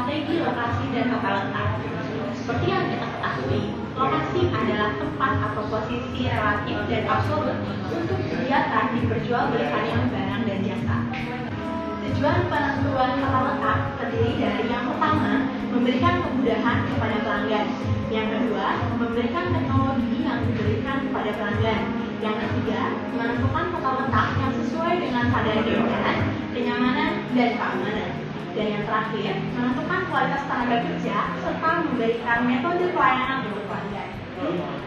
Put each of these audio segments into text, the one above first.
Strategi lokasi dan tata letak. Seperti yang kita ketahui, lokasi adalah tempat atau posisi relatif dan absolut untuk kegiatan diperjualbelikannya barang dan jasa. Tujuan penentuan tata letak terdiri dari yang pertama, memberikan kemudahan kepada pelanggan. Yang kedua, memberikan teknologi yang diberikan kepada pelanggan. Yang ketiga, menentukan tata letak yang sesuai dengan kadar keindahan, kenyamanan, dan keamanan. Dan yang terakhir, menentukan kualitas tenaga kerja serta memberikan metode pelayanan untuk pelanggan.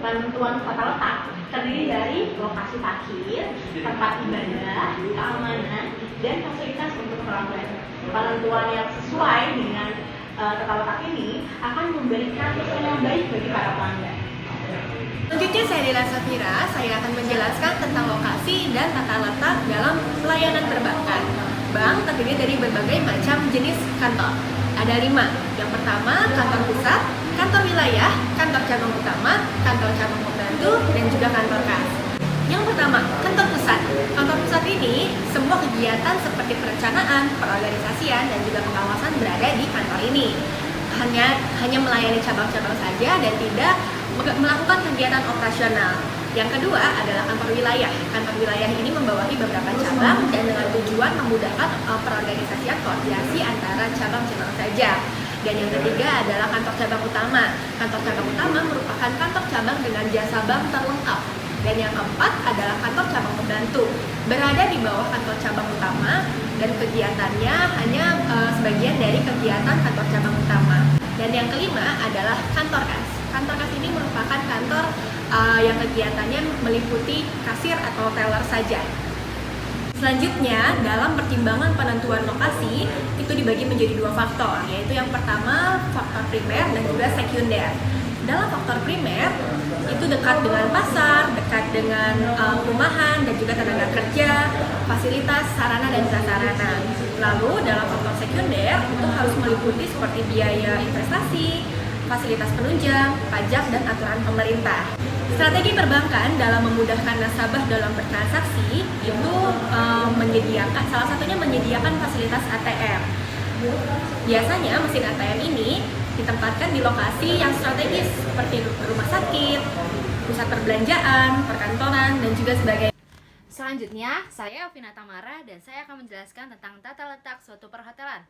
Penentuan tata letak terdiri dari lokasi parkir, tempat ibadah, keamanan, dan fasilitas untuk pelanggan. Penentuan yang sesuai dengan tata letak ini akan memberikan kesan yang baik bagi para pelanggan. Selanjutnya saya Dila Safira, saya akan menjelaskan tentang lokasi dan tata letak dalam pelayanan perbankan. Bank terdiri dari berbagai macam jenis kantor. Ada 5. Yang pertama, kantor pusat, kantor wilayah, kantor cabang utama, kantor cabang pembantu, dan juga kantor kas. Yang pertama, kantor pusat. Kantor pusat ini, semua kegiatan seperti perencanaan, perorganisasian, dan juga pengawasan berada di kantor ini. Hanya melayani cabang-cabang saja dan tidak melakukan kegiatan operasional. Yang kedua adalah kantor wilayah. Kantor wilayah ini membawahi beberapa cabang dan dengan tujuan memudahkan perorganisasian koordinasi antara cabang-cabang saja. Dan yang ketiga adalah kantor cabang utama. Kantor cabang utama merupakan kantor cabang dengan jasa bank terlengkap. Dan yang keempat adalah kantor cabang pembantu. Berada di bawah kantor cabang utama dan kegiatannya hanya sebagian dari kegiatan kantor cabang utama. Dan yang kelima adalah kantor kas. Kantor kas ini merupakan kantor yang kegiatannya meliputi kasir atau teller saja. Selanjutnya, dalam pertimbangan penentuan lokasi, itu dibagi menjadi 2 faktor, yaitu yang pertama faktor primer dan juga sekunder. Dalam faktor primer, itu dekat dengan pasar, dekat dengan perumahan dan juga tenaga kerja, fasilitas, sarana dan prasarana. Lalu dalam faktor sekunder, itu harus meliputi seperti biaya investasi, fasilitas penunjang, pajak, dan aturan pemerintah. Strategi perbankan dalam memudahkan nasabah dalam bertransaksi itu salah satunya menyediakan fasilitas ATM. Biasanya mesin ATM ini ditempatkan di lokasi yang strategis seperti rumah sakit, pusat perbelanjaan, perkantoran, dan juga sebagainya. Selanjutnya, saya Alvina Tamara dan saya akan menjelaskan tentang tata letak suatu perhotelan.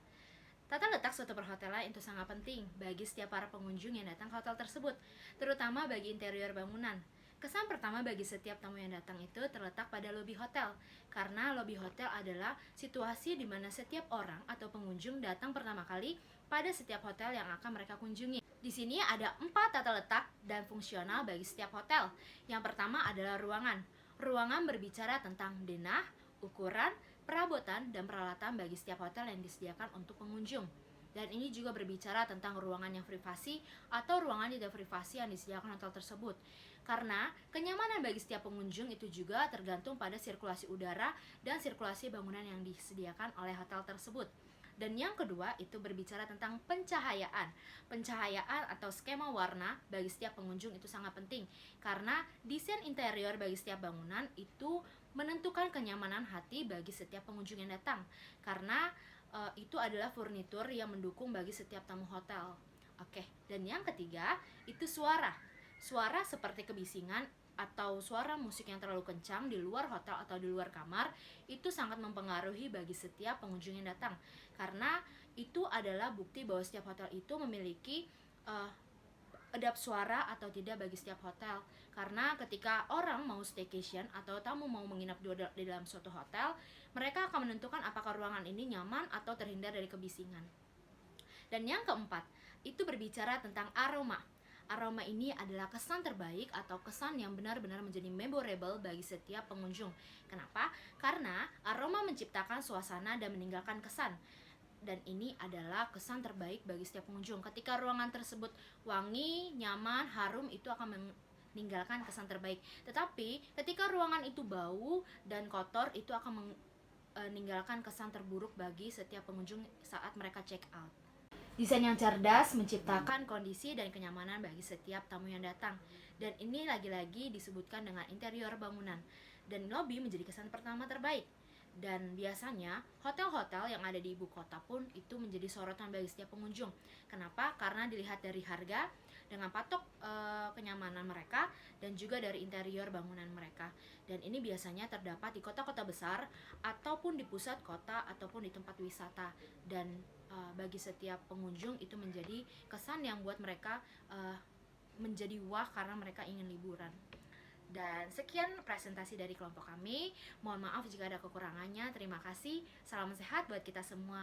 Tata letak suatu perhotelan itu sangat penting bagi setiap para pengunjung yang datang ke hotel tersebut, terutama bagi interior bangunan. Kesan pertama bagi setiap tamu yang datang itu terletak pada lobi hotel, karena lobi hotel adalah situasi di mana setiap orang atau pengunjung datang pertama kali pada setiap hotel yang akan mereka kunjungi. Di sini ada 4 tata letak dan fungsional bagi setiap hotel. Yang pertama adalah ruangan. Ruangan berbicara tentang denah, ukuran, perabotan, dan peralatan bagi setiap hotel yang disediakan untuk pengunjung. Dan ini juga berbicara tentang ruangan yang privasi atau ruangan tidak privasi yang disediakan hotel tersebut. Karena kenyamanan bagi setiap pengunjung itu juga tergantung pada sirkulasi udara dan sirkulasi bangunan yang disediakan oleh hotel tersebut. Dan yang kedua itu berbicara tentang pencahayaan. Pencahayaan atau skema warna bagi setiap pengunjung itu sangat penting, karena desain interior bagi setiap bangunan itu menentukan kenyamanan hati bagi setiap pengunjung yang datang, karena itu adalah furnitur yang mendukung bagi setiap tamu hotel. Oke, dan yang ketiga itu suara. Suara seperti kebisingan atau suara musik yang terlalu kencang di luar hotel atau di luar kamar itu sangat mempengaruhi bagi setiap pengunjung yang datang, karena itu adalah bukti bahwa setiap hotel itu memiliki kedap suara atau tidak bagi setiap hotel. Karena ketika orang mau staycation atau tamu mau menginap di dalam suatu hotel, mereka akan menentukan apakah ruangan ini nyaman atau terhindar dari kebisingan. Dan yang keempat, itu berbicara tentang aroma. Aroma ini adalah kesan terbaik atau kesan yang benar-benar menjadi memorable bagi setiap pengunjung. Kenapa? Karena aroma menciptakan suasana dan meninggalkan kesan. Dan ini adalah kesan terbaik bagi setiap pengunjung. Ketika ruangan tersebut wangi, nyaman, harum, itu akan meninggalkan kesan terbaik. Tetapi ketika ruangan itu bau dan kotor, itu akan meninggalkan kesan terburuk bagi setiap pengunjung saat mereka check out. Desain yang cerdas menciptakan kondisi dan kenyamanan bagi setiap tamu yang datang. Dan ini lagi-lagi disebutkan dengan interior bangunan. Dan lobby menjadi kesan pertama terbaik. Dan biasanya hotel-hotel yang ada di ibu kota pun itu menjadi sorotan bagi setiap pengunjung. Kenapa? Karena dilihat dari harga, dengan patok kenyamanan mereka, dan juga dari interior bangunan mereka. Dan ini biasanya terdapat di kota-kota besar ataupun di pusat kota ataupun di tempat wisata. Dan bagi setiap pengunjung itu menjadi kesan yang buat mereka menjadi wah karena mereka ingin liburan. Dan sekian presentasi dari kelompok kami. Mohon maaf jika ada kekurangannya. Terima kasih. Salam sehat buat kita semua.